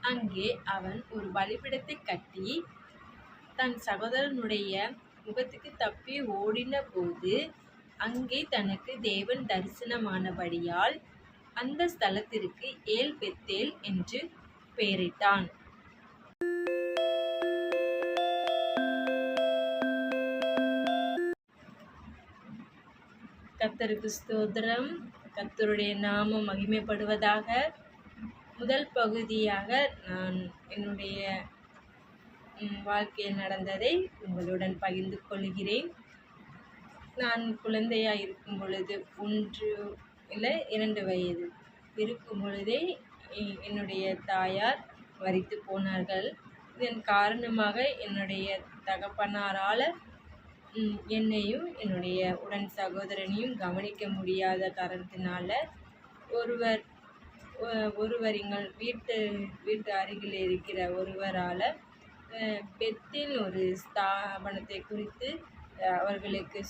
அங்கே அவன் ஒரு பலிபீடத்தை கட்டி தன் சகோதரனுடைய முகத்துக்கு தப்பி ஓடின போது அங்கே தனக்கு தேவன் தரிசனமானபடியால் அந்த ஸ்தலத்திற்கு ஏல் பெத்தேல் என்று பெயரிட்டான். கர்த்தருக்கு ஸ்தோத்திரம். கர்த்தருடைய நாமம் மகிமைப்படுவதாக. முதல் பகுதியாக நான் என்னுடைய வாழ்க்கையில் நடந்ததை உங்களுடன் பகிர்ந்து கொள்கிறேன். நான் குழந்தையாக இருக்கும் பொழுது 1 இல்லை 2 வயது இருக்கும் பொழுதே என்னுடைய தாயார் மரித்து போனார்கள். இதன் காரணமாக என்னுடைய தகப்பனாரால் என்னையும் என்னுடைய உடன் சகோதரனையும் கவனிக்க முடியாத காரணத்தினால ஒருவர் எங்கள் வீட்டு அருகில் இருக்கிற ஒருவரால் பெத்தேல் ஒரு ஸ்தாபனத்தை குறித்து அவர்களுக்கு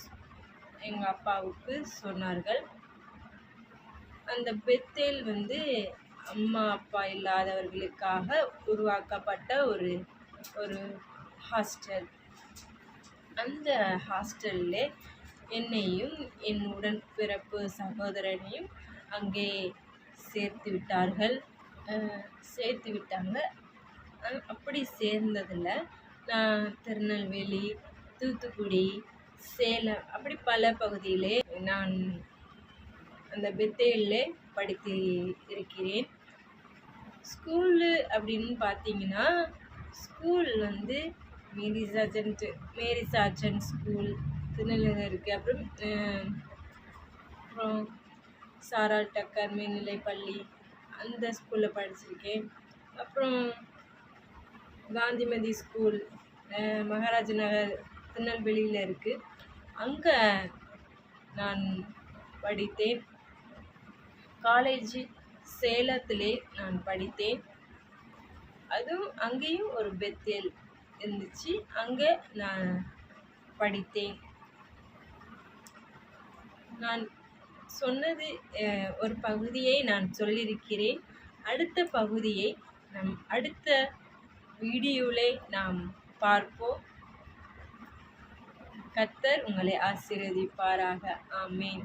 எங்கள் அப்பாவுக்கு சொன்னார்கள். அந்த பெத்தேல் அம்மா அப்பா இல்லாதவர்களுக்காக உருவாக்கப்பட்ட ஒரு ஹாஸ்டல். அந்த ஹாஸ்டலில் என்னையும் என் உடன் பிறப்பு சகோதரனையும் அங்கே சேர்த்து விட்டாங்க. அப்படி சேர்ந்ததில் நான் திருநெல்வேலி, தூத்துக்குடி, சேலம் அப்படி பல பகுதியிலே நான் அந்த பெத்தேலில் படித்து இருக்கிறேன். ஸ்கூலு அப்படின்னு பார்த்தீங்கன்னா, ஸ்கூல் மேரி சார்ஜன்ட் ஸ்கூல் திருநெல்வேலியில் இருக்குது. அப்புறம் சாராள் டக்கர் மேல்நிலைப்பள்ளி அந்த ஸ்கூலில் படிச்சிருக்கேன். அப்புறம் காந்திமதி ஸ்கூல் மகாராஜ நகர் திருநெல்வேலியில் இருக்குது. அங்கே நான் படித்தேன். காலேஜ் சேலத்திலே நான் படித்தேன். அதுவும் அங்கேயும் ஒரு பெத்தேல் இருந்துச்சு. அங்கே நான் படித்தேன். நான் சொன்னது ஒரு பகுதியை நான் சொல்லியிருக்கிறேன். அடுத்த பகுதியை அடுத்த வீடியோவில் நாம் பார்ப்போம். கர்த்தர் உங்களை ஆசீர்வதிப்பாராக. ஆமென்.